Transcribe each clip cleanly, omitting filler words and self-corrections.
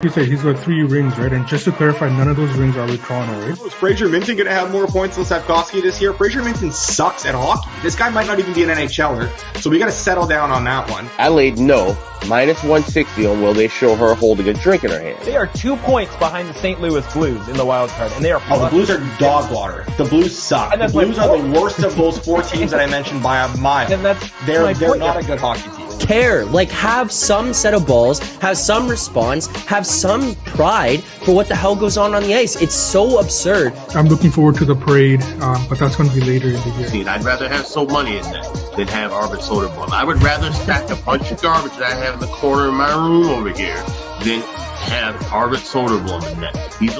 You say he's got 3 rings, right? And just to clarify, none of those rings are with Toronto, right? Is Fraser Minton going to have more points than Slavkovsky this year? Fraser Minton sucks at hockey. This guy might not even be an NHLer, so we got to settle down on that one. Adelaide, no. Minus 160 on will they show her holding a drink in her hand. They are 2 points behind the St. Louis Blues in the wild card, and they are. Oh, the Blues are dog water. The Blues suck. And the Blues are the worst of those 4 teams that I mentioned by a mile. And they're not a good hockey team. Care, like have some set of balls, have some response, have some pride for what the hell goes on the ice. It's so absurd. I'm looking forward to the parade, but that's going to be later in the year. I'd rather have so money in that than have Arbor Soda Bomb. I would rather stack a bunch of garbage that I have in the corner of my room over here than have Arbor Soda Bomb in that. He's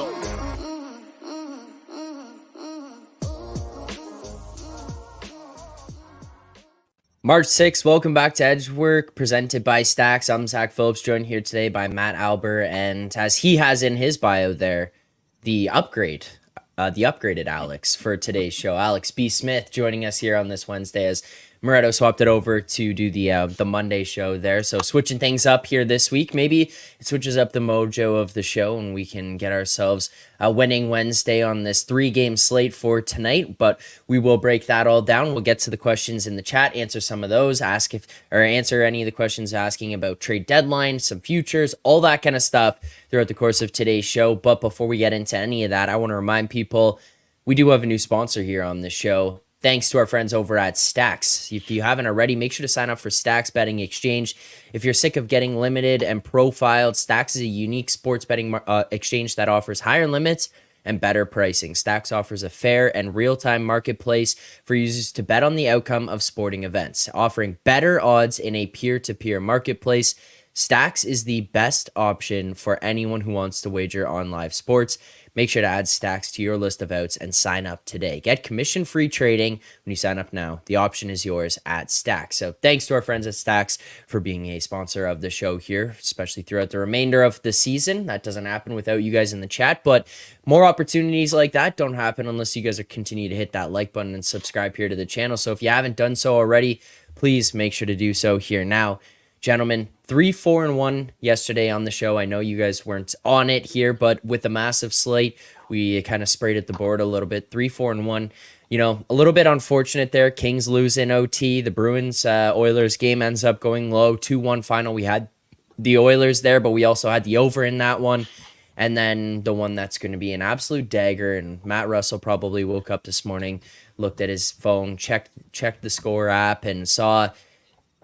March 6th, welcome back to Edgework, presented by Stacks. I'm Zack Phillips, joined here today by Matt Alber, and as he has in his bio there, the upgraded Alex for today's show. Alex B. Smith joining us here on this Wednesday as Moretto swapped it over to do the Monday show there. So switching things up here this week. Maybe it switches up the mojo of the show and we can get ourselves a winning Wednesday on this 3-game slate for tonight. But we will break that all down. We'll get to the questions in the chat, answer some of those, answer any of the questions asking about trade deadline, some futures, all that kind of stuff throughout the course of today's show. But before we get into any of that, I want to remind people we do have a new sponsor here on the show. Thanks to our friends over at Stacks. If you haven't already, make sure to sign up for Stacks Betting Exchange. If you're sick of getting limited and profiled, Stacks is a unique sports betting exchange that offers higher limits and better pricing. Stacks offers a fair and real-time marketplace for users to bet on the outcome of sporting events, offering better odds in a peer-to-peer marketplace. Stacks is the best option for anyone who wants to wager on live sports. Make sure to add Stacks to your list of outs and sign up today. Get commission-free trading when you sign up now. The option is yours at Stacks. So thanks to our friends at Stacks for being a sponsor of the show here, especially throughout the remainder of the season. That doesn't happen without you guys in the chat, but more opportunities like that don't happen unless you guys continue to hit that like button and subscribe here to the channel. So if you haven't done so already, please make sure to do so here now. Gentlemen, 3-4-1 yesterday on the show. I know you guys weren't on it here, but with a massive slate, we kind of sprayed at the board a little bit. 3-4-1, a little bit unfortunate there. Kings lose in OT. The Bruins Oilers game ends up going low. 2-1 final. We had the Oilers there, but we also had the over in that one. And then the one that's going to be an absolute dagger. And Matt Russell probably woke up this morning, looked at his phone, checked the score app, and saw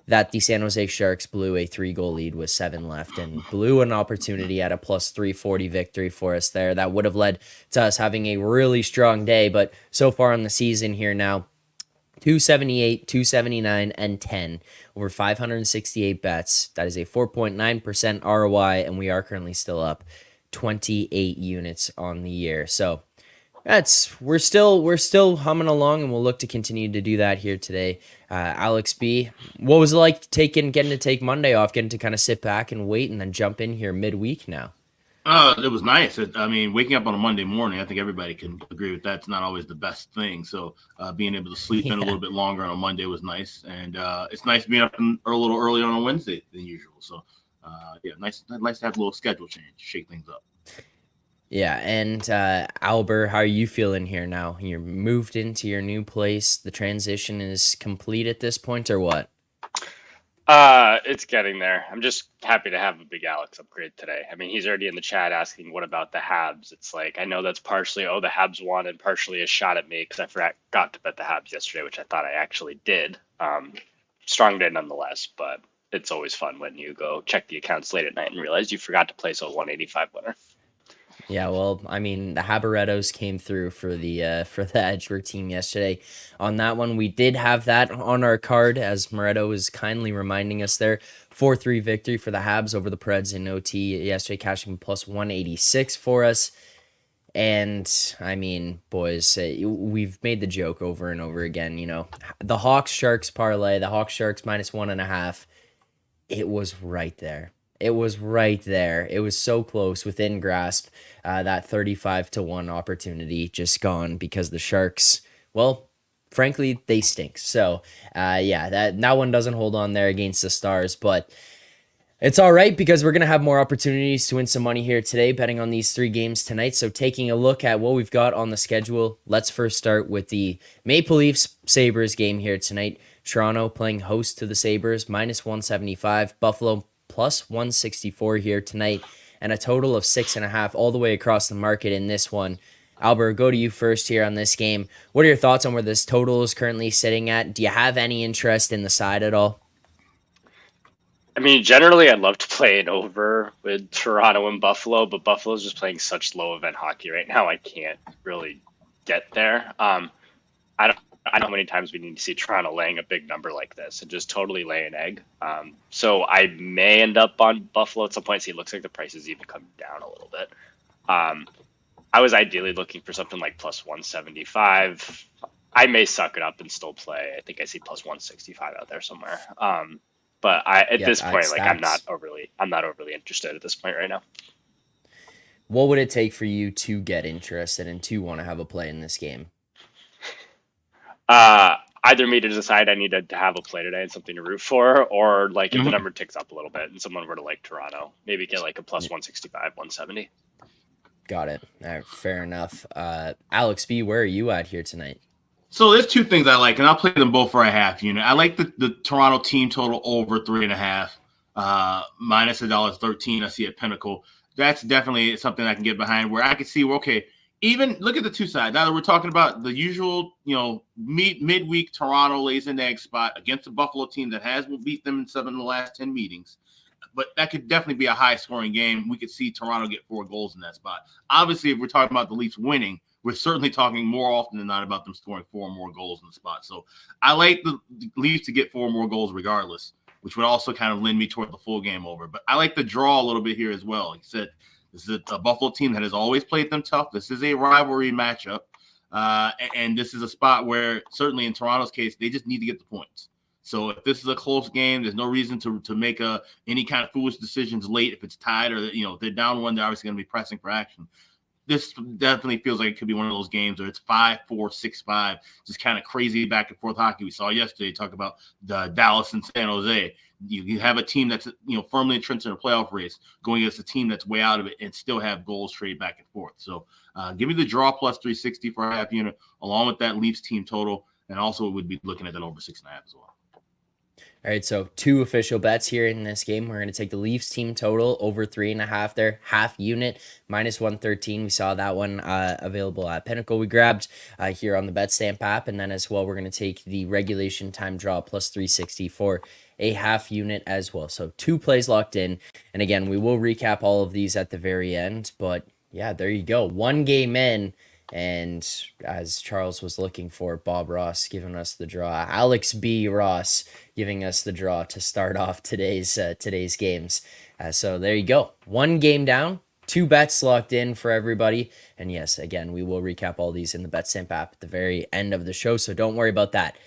that the San Jose Sharks blew a 3-goal lead with 7 left and blew an opportunity at a plus 340 victory for us there. That would have led to us having a really strong day, but so far in the season here now, 278, 279, and 10 over 568 bets. That is a 4.9% ROI, and we are currently still up 28 units on the year. So we're still humming along, and we'll look to continue to do that here today. Alex B, what was it like getting to take Monday off, getting to kind of sit back and wait, and then jump in here midweek now? It was nice. Waking up on a Monday morning, I think everybody can agree with that. It's not always the best thing. So being able to sleep in a little bit longer on a Monday was nice, and it's nice being up a little early on a Wednesday than usual. So nice to have a little schedule change, shake things up. Yeah, and Alber, how are you feeling here now? You're moved into your new place. The transition is complete at this point, or what? It's getting there. I'm just happy to have a big Alex upgrade today. I mean, he's already in the chat asking, what about the Habs? It's like, I know that's partially, the Habs won, and partially a shot at me because I forgot to bet the Habs yesterday, which I thought I actually did. Strong day nonetheless, but it's always fun when you go check the accounts late at night and realize you forgot to place a 185 winner. Yeah, well, I mean, the Haberettos came through for the Edgework team yesterday. On that one, we did have that on our card, as Moretto was kindly reminding us there. 4-3 victory for the Habs over the Preds in OT yesterday, cashing plus 186 for us. And, I mean, boys, we've made the joke over and over again, the Hawks-Sharks parlay, the Hawks-Sharks minus 1.5, it was right there. It was right there. It was so close, within grasp. That 35-1 opportunity just gone because the Sharks, well, frankly, they stink. So, that one doesn't hold on there against the Stars. But It's all right because we're going to have more opportunities to win some money here today betting on these 3 games tonight. So taking a look at what we've got on the schedule, let's first start with the Maple Leafs Sabres game here tonight. Toronto playing host to the Sabres, -175. Buffalo +164 here tonight, and a total of 6.5 all the way across the market in this one. Alber, go to you first here on this game. What are your thoughts on where this total is currently sitting at? Do you have any interest in the side at all? I mean, generally, I'd love to play it over with Toronto and Buffalo, but Buffalo's just playing such low event hockey right now. I can't really get there. I don't know how many times we need to see Toronto laying a big number like this and just totally lay an egg. So I may end up on Buffalo at some point. See, it looks like the prices even come down a little bit. I was ideally looking for something like +175. I may suck it up and still play. I think I see +165 out there somewhere. But at this point, like I'm not overly interested at this point right now. What would it take for you to get interested and to want to have a play in this game? Either me to decide I need to have a play today and something to root for, or like if the number ticks up a little bit and someone were to like Toronto, maybe get like a +165, 170. Got it. All right, fair enough. Alex B, where are you at here tonight? So there's 2 things I like, and I'll play them both for a half unit. I like the Toronto team total over 3.5, minus $1.13. I see at Pinnacle. That's definitely something I can get behind. Where I can see, okay, even look at the 2 sides. Now that we're talking about the usual, midweek Toronto lays an egg spot against a Buffalo team that has beat them in 7 of the last 10 meetings. But that could definitely be a high-scoring game. We could see Toronto get 4 goals in that spot. Obviously, if we're talking about the Leafs winning, we're certainly talking more often than not about them scoring 4 more goals in the spot. So I like the Leafs to get 4 more goals regardless, which would also kind of lend me toward the full game over. But I like the draw a little bit here as well. Like I said, this is a Buffalo team that has always played them tough. This is a rivalry matchup. And this is a spot where certainly in Toronto's case, they just need to get the points. So if this is a close game, there's no reason to make any kind of foolish decisions late. If it's tied or if they're down 1, they're obviously going to be pressing for action. This definitely feels like it could be one of those games where it's 5-4, 6-5, just kind of crazy back and forth hockey. We saw yesterday talk about the Dallas and San Jose. You have a team that's firmly entrenched in a playoff race going against a team that's way out of it and still have goals trade back and forth. So give me the draw +360 for a half unit along with that Leafs team total, and also would be looking at that over 6.5 as well. All right, so 2 official bets here in this game. We're going to take the Leafs team total over 3.5 there, half unit, -113. We saw that one available at Pinnacle. We grabbed here on the BetStamp app, and then as well, we're going to take the regulation time draw +360 for a half unit as well. So 2 plays locked in, and again, we will recap all of these at the very end, but yeah, there you go. 1 game in. And as Charles was looking for, Bob Ross giving us the draw. Alex B. Ross giving us the draw to start off today's games. So there you go. 1 game down, 2 bets locked in for everybody. And yes, again, we will recap all these in the BetStamp app at the very end of the show, so don't worry about that.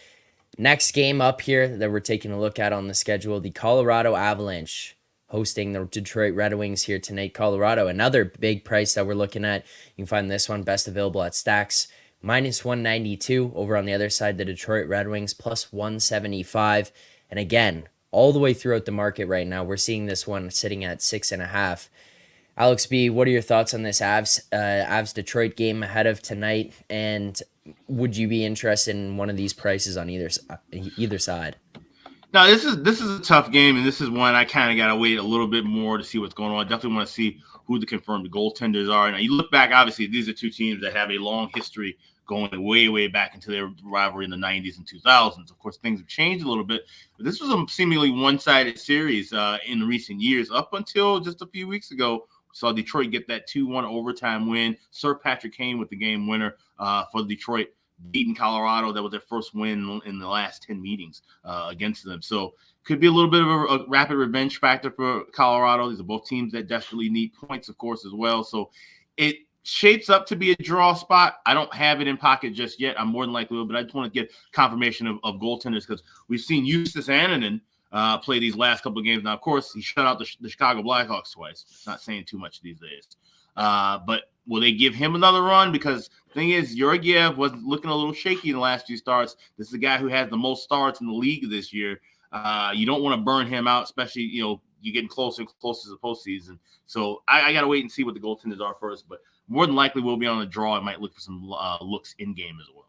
Next game up here that we're taking a look at on the schedule, the Colorado Avalanche hosting the Detroit Red Wings here tonight. Colorado, another big price that we're looking at. You can find this one best available at Stacks, -192. Over on the other side, the Detroit Red Wings +175. And again, all the way throughout the market right now, we're seeing this one sitting at 6.5. Alex B, what are your thoughts on this Avs Detroit game ahead of tonight? And would you be interested in one of these prices on either side? No, this is a tough game, and this is one I kind of got to wait a little bit more to see what's going on. I definitely want to see who the confirmed goaltenders are. Now, you look back, obviously, these are 2 teams that have a long history going way, way back into their rivalry in the 90s and 2000s. Of course, things have changed a little bit, but this was a seemingly one-sided series in recent years up until just a few weeks ago. We saw Detroit get that 2-1 overtime win. Sir Patrick Kane with the game winner for Detroit, beating Colorado. That was their first win in the last 10 meetings against them. So could be a little bit of a rapid revenge factor for Colorado. These are both teams that desperately need points, of course, as well. So it shapes up to be a draw spot. I don't have it in pocket just yet. I'm more than likely, but I just want to get confirmation of goaltenders because we've seen Justus Annunen play these last couple of games. Now, of course, he shut out the Chicago Blackhawks twice. It's not saying too much these days. But will they give him another run? Because the thing is, Georgiev was looking a little shaky in the last 2 starts. This is a guy who has the most starts in the league this year. You don't want to burn him out, especially, you're getting closer and closer to the postseason. So I got to wait and see what the goaltenders are first. But more than likely, we'll be on a draw. I might look for some looks in game as well.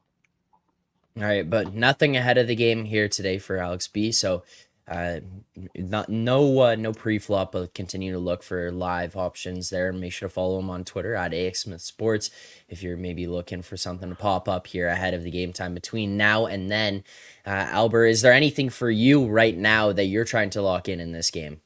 All right, but nothing ahead of the game here today for Alex B. So, no pre-flop, but continue to look for live options there. Make sure to follow him on Twitter at AX Smith Sports if you're maybe looking for something to pop up here ahead of the game time between now and then. Alber, is there anything for you right now that you're trying to lock in this game?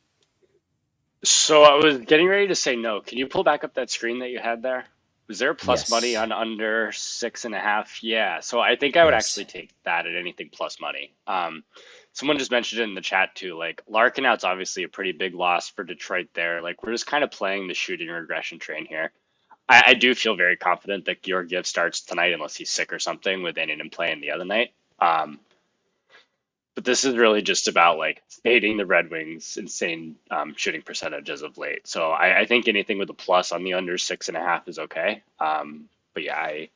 So I was getting ready to say no. Can you pull back up that screen that you had there? Was there plus Yes. money on under 6.5? Yeah. So I think I would Yes. actually take that at anything plus money. Someone just mentioned it in the chat too. Like Larkin out's obviously a pretty big loss for Detroit there. Like we're just kind of playing the shooting regression train here. I do feel very confident that Georgiev starts tonight unless he's sick or something with Annunen playing the other night. But this is really just about like fading the Red Wings' insane shooting percentage as of late. So I think anything with a plus on the under 6.5 is okay. But yeah, I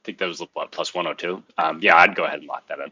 think that was what, plus 102. Yeah, I'd go ahead and lock that in.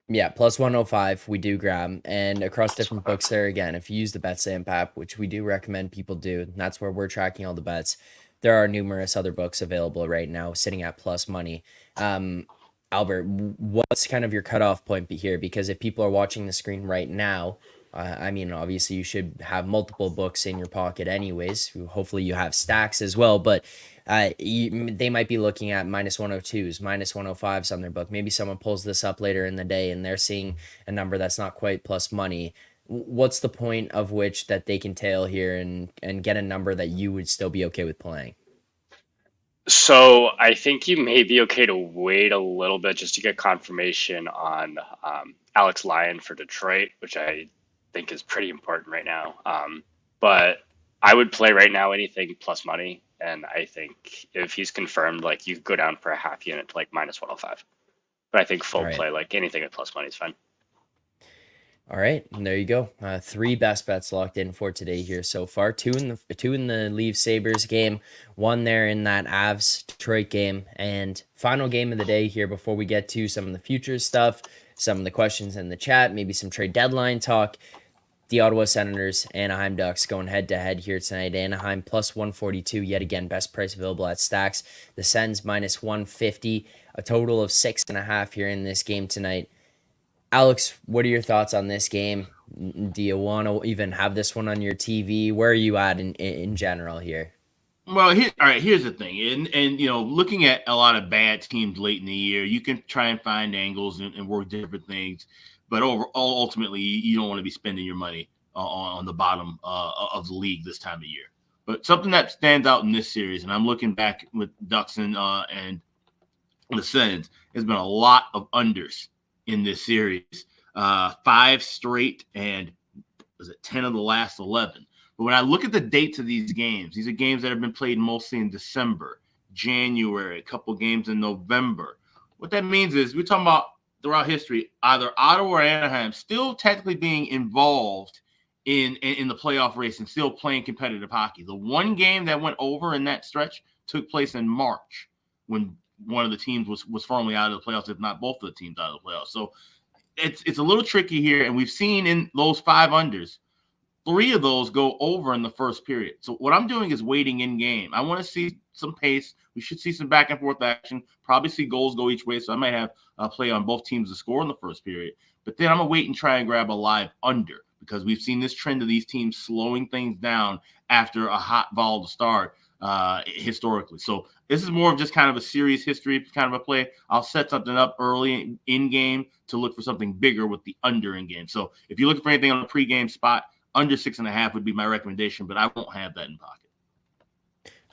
Yeah, plus 105 we do grab. And across different books there, again, if you use the BetStamp app, which we do recommend people do, and that's where we're tracking all the bets, there are numerous other books available right now sitting at plus money. Albert, what's kind of your cutoff point here? Because if people are watching the screen right now, I mean, obviously you should have multiple books in your pocket anyways. Hopefully you have stacks as well, but they might be looking at minus 102s, minus 105s on their book. Maybe someone pulls this up later in the day and they're seeing a number that's not quite plus money. What's the point of which that they can tail here and get a number that you would still be okay with playing? So I think you may be okay to wait a little bit just to get confirmation on Alex Lyon for Detroit, which I think is pretty important right now. But I would play right now anything plus money. And I think if he's confirmed, like you could go down for a half unit to like minus 105. But I think full play, like anything at plus money is fine. All right, and there you go. 3 best bets locked in for today here so far. Two in the Leafs Sabres game, 1 there in that Avs Detroit game, and final game of the day here before we get to some of the futures stuff, some of the questions in the chat, maybe some trade deadline talk. The Ottawa Senators, Anaheim Ducks going head to head here tonight. Anaheim plus 142, yet again, best price available at Stacks. The Sens minus 150, a total of 6.5 here in this game tonight. Alex, what are your thoughts on this game? Do you want to even have this one on your TV? Where are you at in general here? Well, here's the thing. And you know, looking at a lot of bad teams late in the year, you can try and find angles and work different things. But ultimately, you don't want to be spending your money on the bottom of the league this time of year. But something that stands out in this series, and I'm looking back with Ducks and the Sens, has been a lot of unders in this series, 5 straight, and was it 10 of the last 11. But when I look at the dates of these are games that have been played mostly in December, January, a couple games in November. What that means is we're talking about throughout history, either Ottawa or Anaheim still technically being involved in the playoff race and still playing competitive hockey. The one game that went over in that stretch took place in March when one of the teams was firmly out of the playoffs, if not both of the teams out of the playoffs. So it's a little tricky here, and we've seen in those 5 unders, 3 of those go over in the first period. So what I'm doing is waiting in game. I want to see some pace. We should see some back and forth action, probably see goals go each way. So I might have a play on both teams to score in the first period. But then I'm going to wait and try and grab a live under because we've seen this trend of these teams slowing things down after a hot volatile start historically. So this is more of just kind of a series history kind of a play. I'll set something up early in game to look for something bigger with the under in game. So if you're looking for anything on a pregame spot, under 6.5 would be my recommendation, but I won't have that in pocket.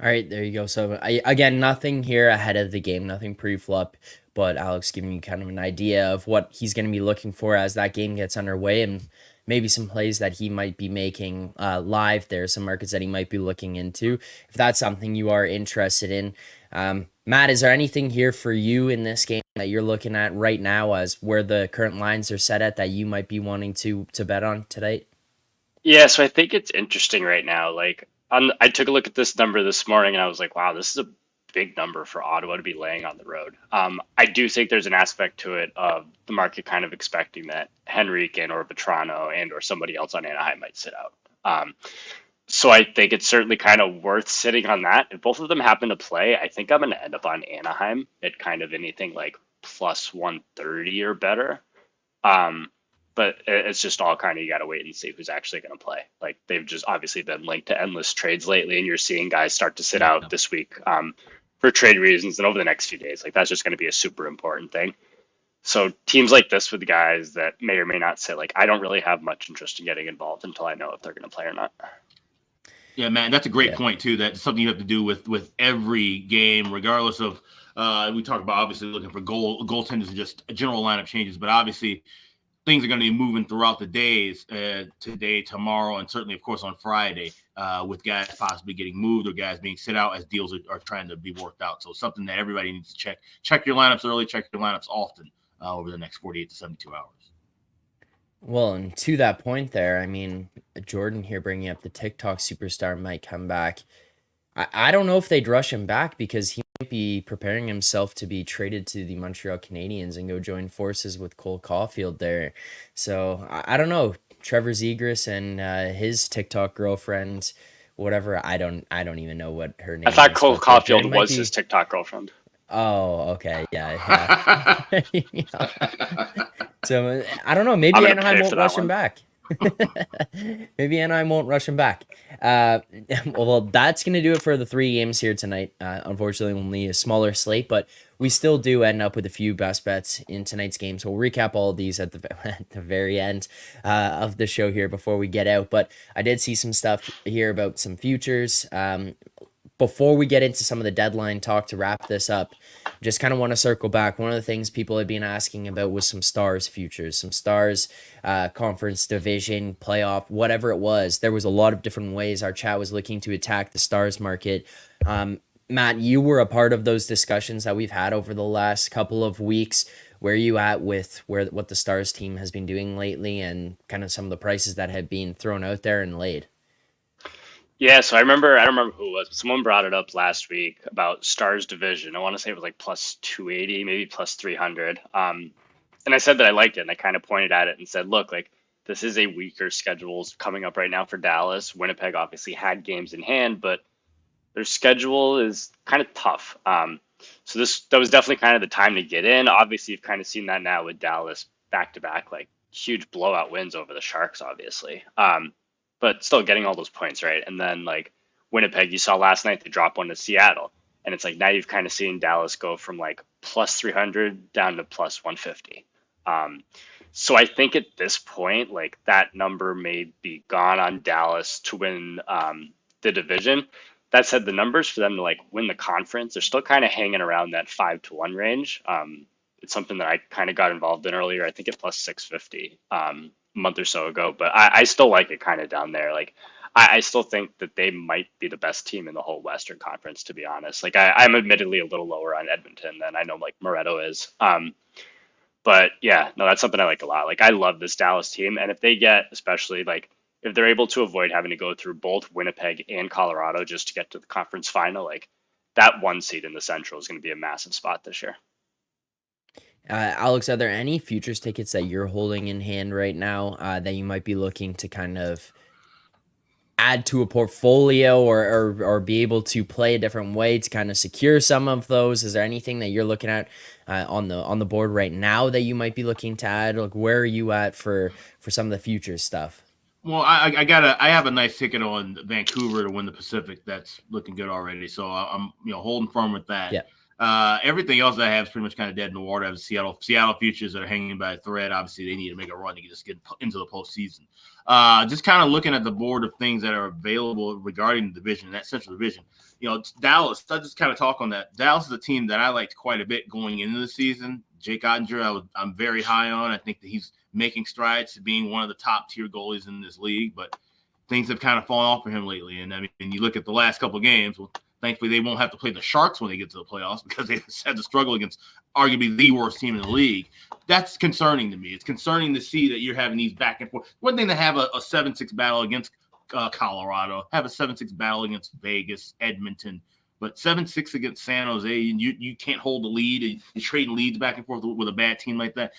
All right, there you go. So again, nothing here ahead of the game, nothing pre-flop, but Alex giving you kind of an idea of what he's going to be looking for as that game gets underway, and maybe some plays that he might be making live there, some markets that he might be looking into, if that's something you are interested in. Matt, is there anything here for you in this game that you're looking at right now as where the current lines are set at that you might be wanting to bet on tonight? Yeah, so I think it's interesting right now. Like, I took a look at this number this morning and I was like, wow, this is a big number for Ottawa to be laying on the road. I do think there's an aspect to it of the market kind of expecting that Henrique and or Vetrano and or somebody else on Anaheim might sit out. So I think it's certainly kind of worth sitting on that. If both of them happen to play, I think I'm going to end up on Anaheim at kind of anything like plus 130 or better. But it's just all kind of, you got to wait and see who's actually going to play. Like, they've just obviously been linked to endless trades lately, and you're seeing guys start to sit out this week for trade reasons and over the next few days. Like, that's just going to be a super important thing. So teams like this with guys that may or may not sit, like, I don't really have much interest in getting involved until I know if they're going to play or not. Yeah, man, that's a great point too. That's something you have to do with every game, regardless of. We talk about obviously looking for goaltenders and just general lineup changes, but obviously things are going to be moving throughout the days, today, tomorrow, and certainly, of course, on Friday, with guys possibly getting moved or guys being sit out as deals are trying to be worked out. So something that everybody needs to check. Check your lineups early. Check your lineups often over the next 48 to 72 hours. Well, and to that point there, I mean, Jordan here bringing up the TikTok superstar might come back. I don't know if they'd rush him back because he might be preparing himself to be traded to the Montreal Canadiens and go join forces with Cole Caulfield there. So I don't know. Trevor Zegras and his TikTok girlfriend, whatever. I don't even know what her name is. I thought Cole Caulfield was his TikTok girlfriend. Oh, okay. Yeah. So I don't know. Maybe Anaheim won't rush him back. Maybe Anaheim won't rush him back. Well, that's going to do it for the 3 games here tonight. Unfortunately, only a smaller slate, but we still do end up with a few best bets in tonight's game. So we'll recap all of these at the very end of the show here before we get out. But I did see some stuff here about some futures. Before we get into some of the deadline talk to wrap this up, just kind of want to circle back. One of the things people had been asking about was some Stars futures, some Stars conference, division, playoff, whatever it was. There was a lot of different ways our chat was looking to attack the Stars market. Matt, you were a part of those discussions that we've had over the last couple of weeks. Where are you at with what the Stars team has been doing lately and kind of some of the prices that have been thrown out there and laid? Yeah, so I don't remember who it was, but someone brought it up last week about Stars division. I want to say it was like plus 280, maybe plus 300. And I said that I liked it, and I kind of pointed at it and said, look, like, this is a weaker schedule coming up right now for Dallas. Winnipeg obviously had games in hand, but their schedule is kind of tough. So that was definitely kind of the time to get in. Obviously, you've kind of seen that now with Dallas back-to-back, like, huge blowout wins over the Sharks, obviously. But still getting all those points, right? And then, like, Winnipeg, you saw last night, they dropped one to Seattle. And it's like, now you've kind of seen Dallas go from, like, plus 300 down to plus 150. So I think at this point, like, that number may be gone on Dallas to win the division. That said, the numbers for them to, like, win the conference, they're still kind of hanging around that 5-1 range. It's something that I kind of got involved in earlier, I think at plus 650. Month or so ago, but I still like it kind of down there. Like, I still think that they might be the best team in the whole Western Conference, to be honest. Like, I'm admittedly a little lower on Edmonton than I know, like, Moretto is. But yeah, no, that's something I like a lot. Like, I love this Dallas team, and if they get, especially, like, if they're able to avoid having to go through both Winnipeg and Colorado just to get to the conference final, like, that 1 seed in the Central is going to be a massive spot this year. Alex, are there any futures tickets that you're holding in hand right now that you might be looking to kind of add to a portfolio or be able to play a different way to kind of secure some of those? Is there anything that you're looking at on the board right now that you might be looking to add? Like, where are you at for some of the futures stuff? Well, I have a nice ticket on Vancouver to win the Pacific. That's looking good already. So I'm holding firm with that. Yeah. Everything else I have is pretty much kind of dead in the water. I have Seattle futures that are hanging by a thread. Obviously, they need to make a run to just get into the postseason. Just kind of looking at the board of things that are available regarding the division, that Central Division. Dallas. I just kind of talk on that. Dallas is a team that I liked quite a bit going into the season. Jake Ottinger, I'm very high on. I think that he's making strides to being one of the top tier goalies in this league, but things have kind of fallen off for him lately. And I mean, you look at the last couple of games. Well, thankfully, they won't have to play the Sharks when they get to the playoffs because they had to struggle against arguably the worst team in the league. That's concerning to me. It's concerning to see that you're having these back and forth. One thing to have a 7-6 battle against Colorado, have a 7-6 battle against Vegas, Edmonton, But 7-6 against San Jose, and you can't hold the lead, and you're trading leads back and forth with a bad team like that.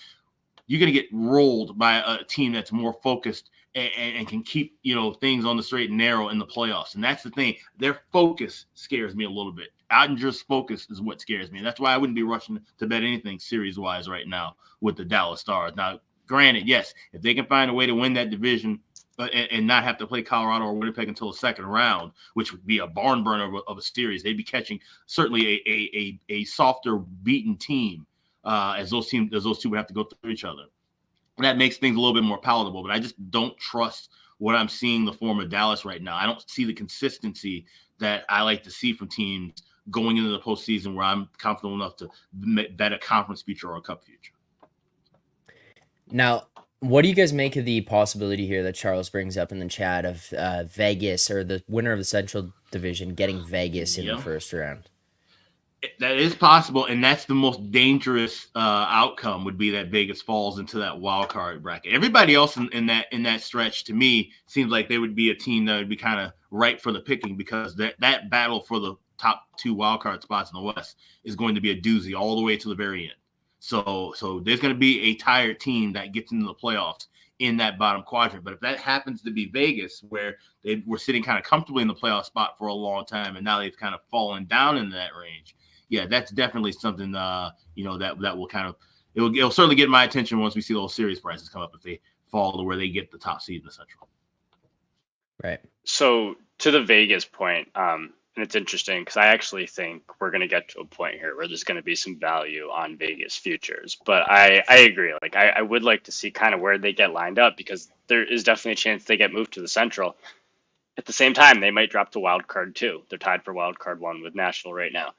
You're going to get rolled by a team that's more focused and can keep, things on the straight and narrow in the playoffs. And that's the thing. Their focus scares me a little bit. Ottinger's focus is what scares me. And that's why I wouldn't be rushing to bet anything series-wise right now with the Dallas Stars. Now, granted, yes, if they can find a way to win that division and not have to play Colorado or Winnipeg until the second round, which would be a barn burner of a series, they'd be catching certainly a softer, beaten team as those two would have to go through each other. And that makes things a little bit more palatable. But I just don't trust what I'm seeing the form of Dallas right now. I don't see the consistency that I like to see from teams going into the postseason where I'm confident enough to bet a conference future or a cup future. Now, what do you guys make of the possibility here that Charles brings up in the chat of Vegas, or the winner of the Central Division, getting Vegas in the first round? That is possible, and that's the most dangerous outcome, would be that Vegas falls into that wild card bracket. Everybody else in that stretch, to me, seems like they would be a team that would be kind of ripe for the picking, because that battle for the top 2 wild card spots in the West is going to be a doozy all the way to the very end. So there's going to be a tired team that gets into the playoffs in that bottom quadrant. But if that happens to be Vegas, where they were sitting kind of comfortably in the playoff spot for a long time, and now they've kind of fallen down into that range, yeah, that's definitely something that will kind of it'll certainly get my attention once we see those series prices come up, if they fall to where they get the top seed in the Central. Right. So to the Vegas point, and it's interesting because I actually think we're going to get to a point here where there's going to be some value on Vegas futures. But I agree. Like I would like to see kind of where they get lined up, because there is definitely a chance they get moved to the Central. At the same time, they might drop to wild card 2. They're tied for wild card 1 with Nashville right now.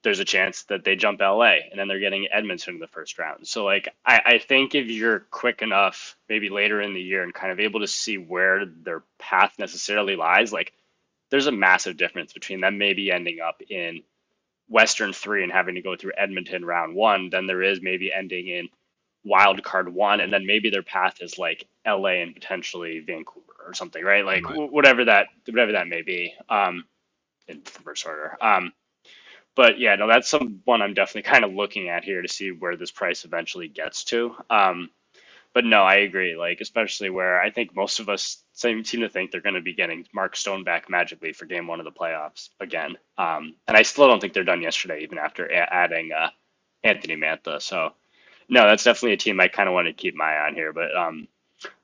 There's a chance that they jump LA, and then they're getting Edmonton in the first round. So like, I think if you're quick enough, maybe later in the year, and kind of able to see where their path necessarily lies, like there's a massive difference between them maybe ending up in Western 3 and having to go through Edmonton round 1 than there is maybe ending in wild card 1, and then maybe their path is like LA and potentially Vancouver or something, right? Like whatever that may be, in first order. But yeah, no, that's someone I'm definitely kind of looking at here to see where this price eventually gets to. But no, I agree. Like, especially where I think most of us seem to think they're going to be getting Mark Stone back magically for game 1 of the playoffs again. And I still don't think they're done yesterday, even after adding Anthony Mantha. So no, that's definitely a team I kind of want to keep my eye on here. But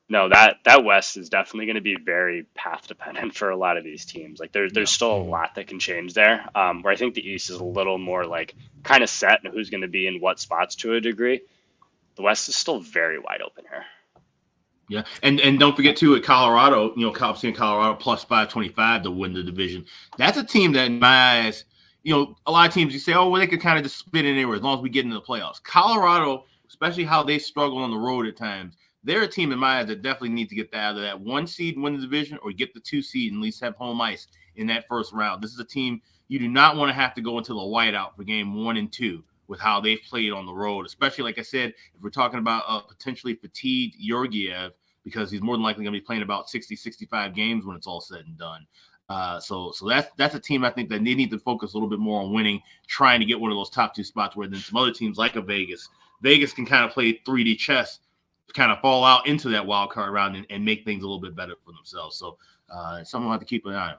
no, that West is definitely going to be very path dependent for a lot of these teams. Like there's still a lot that can change there. Where I think the East is a little more like kind of set and who's going to be in what spots to a degree. The West is still very wide open here. Yeah, and don't forget too, at Colorado, seeing Colorado plus 525 to win the division. That's a team that, in my eyes, a lot of teams you say, oh, well, they could kind of just spit in anywhere as long as we get into the playoffs. Colorado, especially how they struggle on the road at times, they're a team in my eyes that definitely need to get out of that 1 seed and win the division, or get the 2 seed and at least have home ice in that first round. This is a team you do not want to have to go into the whiteout for game 1 and 2 with how they've played on the road, especially, like I said, if we're talking about potentially fatigued Georgiev, because he's more than likely going to be playing about 60, 65 games when it's all said and done. So that's a team I think that they need to focus a little bit more on winning, trying to get one of those top 2 spots, where then some other teams like a Vegas can kind of play 3D chess, kind of fall out into that wild card round and make things a little bit better for themselves. So something we'll have to keep an eye on.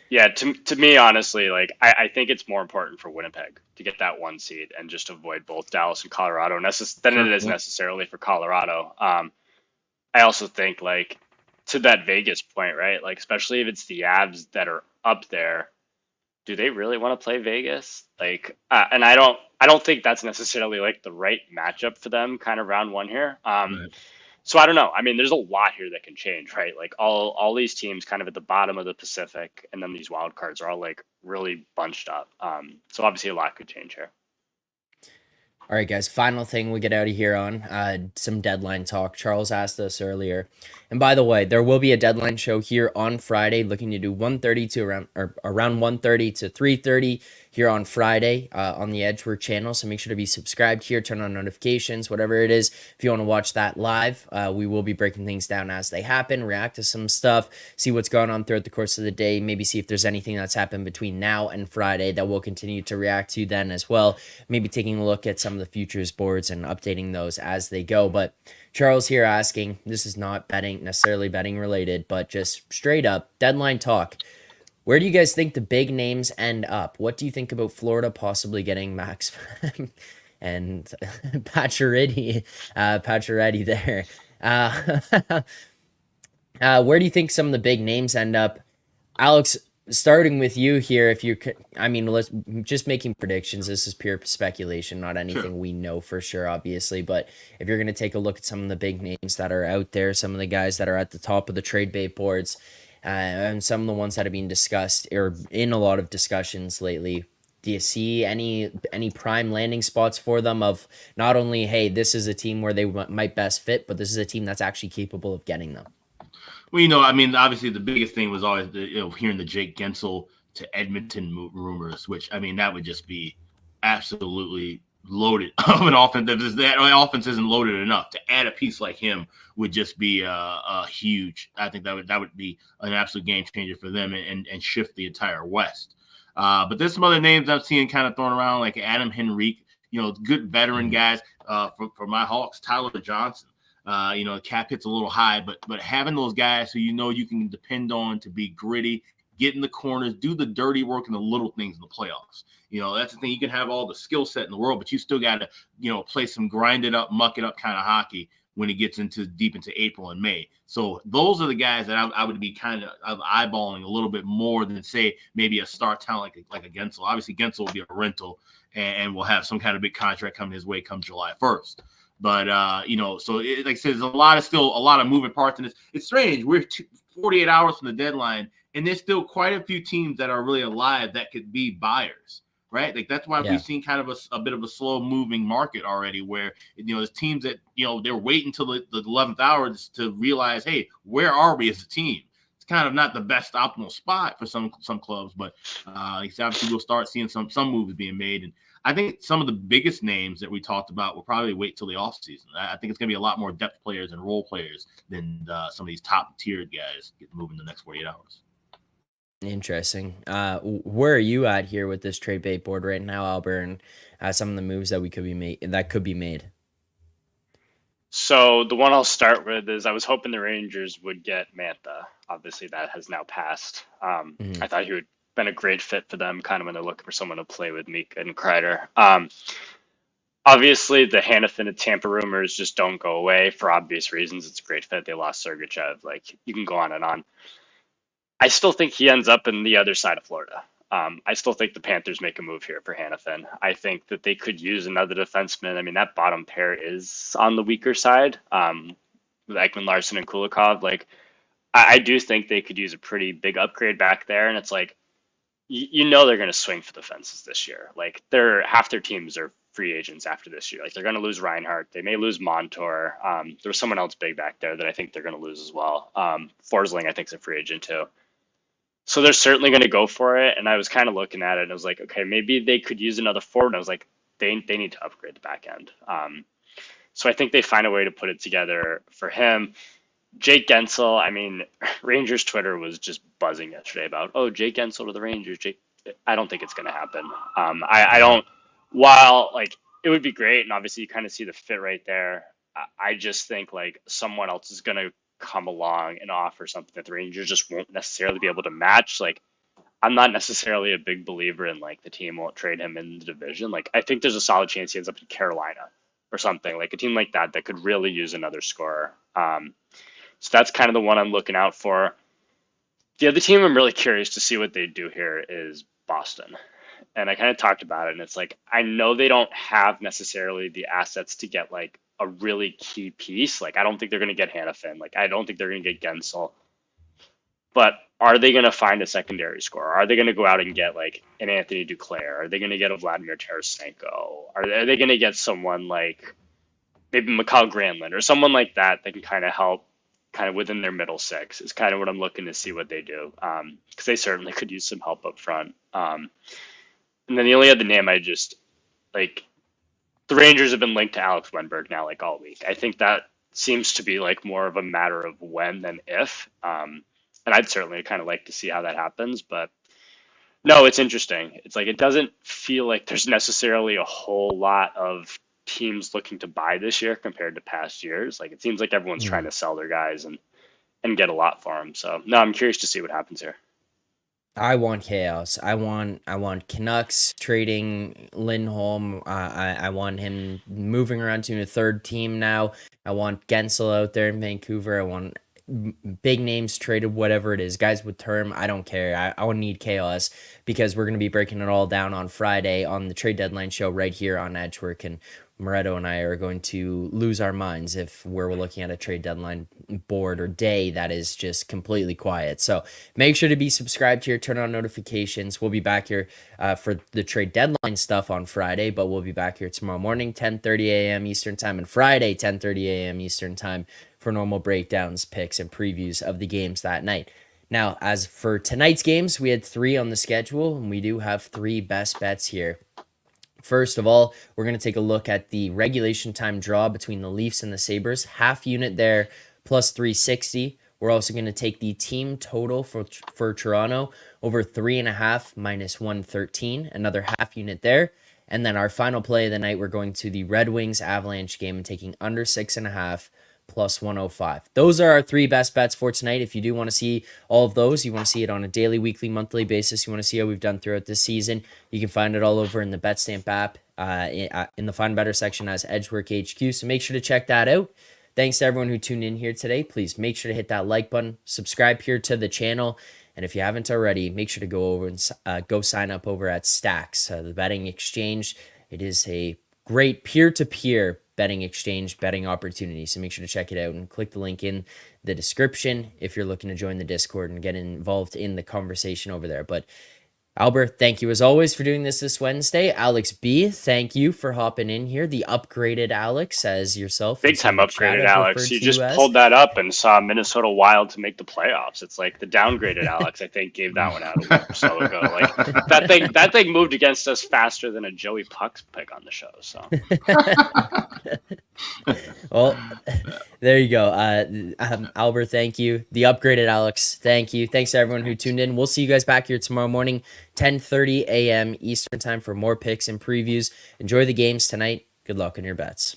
Yeah, to me, honestly, like I think it's more important for Winnipeg to get that 1 seed and just avoid both Dallas and Colorado than it is necessarily for Colorado. I also think, like, to that Vegas point, right? Like, especially if it's the Avs that are up there, do they really want to play Vegas? Like, and I don't think that's necessarily like the right matchup for them, kind of round 1 here. Right. So I don't know. I mean, there's a lot here that can change, right? Like all these teams kind of at the bottom of the Pacific, and then these wild cards are all like really bunched up. So obviously a lot could change here. All right, guys, final thing we get out of here on some deadline talk. Charles asked us earlier. And by the way, there will be a deadline show here on Friday, looking to do 1:30 to around 1:30 to 3:30 here on Friday on the Edgework channel. So make sure to be subscribed here, turn on notifications, whatever it is. If you want to watch that live, we will be breaking things down as they happen, react to some stuff, see what's going on throughout the course of the day, maybe see if there's anything that's happened between now and Friday that we'll continue to react to then as well. Maybe taking a look at some of the futures boards and updating those as they go. But Charles here asking, this is not necessarily betting related, but just straight up deadline talk. Where do you guys think the big names end up? What do you think about Florida possibly getting Max and Pacioretty there? Where do you think some of the big names end up? Alex, starting with you here, if you could, I mean, let's just making predictions. This is pure speculation, not anything we know for sure, obviously. But if you're going to take a look at some of the big names that are out there, some of the guys that are at the top of the trade bait boards, and some of the ones that have been discussed or in a lot of discussions lately, do you see any prime landing spots for them of not only, hey, this is a team where they might best fit, but this is a team that's actually capable of getting them? Well, I mean, obviously the biggest thing was always hearing the Jake Gensel to Edmonton rumors, which, I mean, that would just be absolutely loaded of an offense. That offense isn't loaded enough. To add a piece like him would just be a huge. I think that would be an absolute game changer for them and shift the entire West. But there's some other names I'm seeing kind of thrown around, like Adam Henrique, good veteran guys for my Hawks, Tyler Johnson. The cap hit's a little high, but having those guys who you can depend on to be gritty, get in the corners, do the dirty work and the little things in the playoffs. That's the thing. You can have all the skill set in the world, but you still got to, play some grind it up, muck it up kind of hockey when it gets deep into April and May. So those are the guys that I would be kind of eyeballing a little bit more than, say, maybe a star talent like a Gensel. Obviously, Gensel will be a rental and will have some kind of big contract coming his way come July 1st. But, so like I said, there's a lot of moving parts in this. It's strange. We're 48 hours from the deadline, and there's still quite a few teams that are really alive that could be buyers, right? Like, that's why we've seen kind of a bit of a slow moving market already where, there's teams that, they're waiting until the 11th hour to realize, hey, where are we as a team? It's kind of not the best optimal spot for some clubs, but obviously we'll start seeing some moves being made. And I think some of the biggest names that we talked about will probably wait till the offseason. I think it's going to be a lot more depth players and role players than some of these top-tiered guys get moving the next 48 hours. Interesting. Where are you at here with this trade bait board right now, Alber, and some of the moves that could be made? So the one I'll start with is I was hoping the Rangers would get Mantha. Obviously, that has now passed. I thought he would been a great fit for them, kind of when they're looking for someone to play with Mika and Kreider. Obviously, the Hanifin and Tampa rumors just don't go away for obvious reasons. It's a great fit. They lost Sergachev. Like, you can go on and on. I still think he ends up in the other side of Florida. I still think the Panthers make a move here for Hanifin. I think that they could use another defenseman. I mean, that bottom pair is on the weaker side, with Ekman Larson and Kulikov. Like, I do think they could use a pretty big upgrade back there. And it's like, they're going to swing for the fences this year. Like, half their teams are free agents after this year. Like, they're going to lose Reinhart. They may lose Montour. There was someone else big back there that I think they're going to lose as well. Forsling, I think, is a free agent too. So they're certainly going to go for it. And I was kind of looking at it and I was like, okay, maybe they could use another forward. And I was like, they need to upgrade the back end. So I think they find a way to put it together for him. Jake Gensel, I mean, Rangers Twitter was just buzzing yesterday about, Jake Gensel to the Rangers. I don't think it's going to happen. I don't, while like it would be great. And obviously you kind of see the fit right there. I just think like someone else is going to come along and offer something that the Rangers just won't necessarily be able to match. Like, I'm not necessarily a big believer in like the team won't trade him in the division. Like, I think there's a solid chance he ends up in Carolina or something, like a team like that could really use another scorer. So that's kind of the one I'm looking out for. The other team I'm really curious to see what they do here is Boston. And I kind of talked about it, and it's like, I know they don't have necessarily the assets to get like a really key piece. Like, I don't think they're going to get Hanifin. Like, I don't think they're going to get Gensel. But are they going to find a secondary scorer? Are they going to go out and get like an Anthony Duclair? Are they going to get a Vladimir Tarasenko? Are they going to get someone like maybe Mikhail Granlund or someone like that can kind of help kind of within their middle six is kind of what I'm looking to see what they do. Because they certainly could use some help up front. And then the only other name I just like, the Rangers have been linked to Alex Wenberg now like all week. I think that seems to be like more of a matter of when than if. And I'd certainly kind of like to see how that happens, but no, it's interesting. It's like it doesn't feel like there's necessarily a whole lot of teams looking to buy this year compared to past years. Like it seems like everyone's trying to sell their guys and get a lot for them. So no, I'm curious to see what happens here. I want chaos. I want Canucks trading Lindholm. I want him moving around to a third team now. I want Gensel out there in Vancouver. I want big names traded, whatever it is. Guys with term, I don't care. I would need chaos because we're going to be breaking it all down on Friday on the trade deadline show right here on Edgework. And Moretto and I are going to lose our minds if we're looking at a trade deadline board or day that is just completely quiet. So make sure to be subscribed here, turn on notifications. We'll be back here for the trade deadline stuff on Friday, but we'll be back here tomorrow morning, 10:30 a.m. Eastern time, and Friday, 10:30 a.m. Eastern time for normal breakdowns, picks, and previews of the games that night. Now, as for tonight's games, we had 3 on the schedule, and we do have 3 best bets here. First of all, we're going to take a look at the regulation time draw between the Leafs and the Sabres. Half unit there, plus 360. We're also going to take the team total for Toronto over 3.5 minus 113. Another half unit there. And then our final play of the night, we're going to the Red Wings Avalanche game and taking under 6.5 plus 105. Those are our 3 best bets for tonight. If you do want to see all of those, you want to see it on a daily, weekly, monthly basis, you want to see how we've done throughout this season, you can find it all over in the BetStamp app in the Find Better section as Edgework HQ. So make sure to check that out. Thanks to everyone who tuned in here today. Please make sure to hit that like button, subscribe here to the channel, and if you haven't already, make sure to go over and go sign up over at Stacks, the betting exchange. It is a great peer-to-peer betting exchange, betting opportunity. So make sure to check it out and click the link in the description if you're looking to join the Discord and get involved in the conversation over there. But Alber, thank you as always for doing this Wednesday. Alex B, thank you for hopping in here. The upgraded Alex, as yourself. Big time upgraded Alex. You just pulled that up and saw Minnesota Wild to make the playoffs. It's like the downgraded Alex, I think, gave that one out a week or so ago. Like that thing moved against us faster than a Joey Puck's pick on the show. So well, there you go. Alber, thank you. The upgraded Alex, thank you. Thanks to everyone who tuned in. We'll see you guys back here tomorrow morning, 10:30 a.m. Eastern time for more picks and previews. Enjoy the games tonight. Good luck on your bets.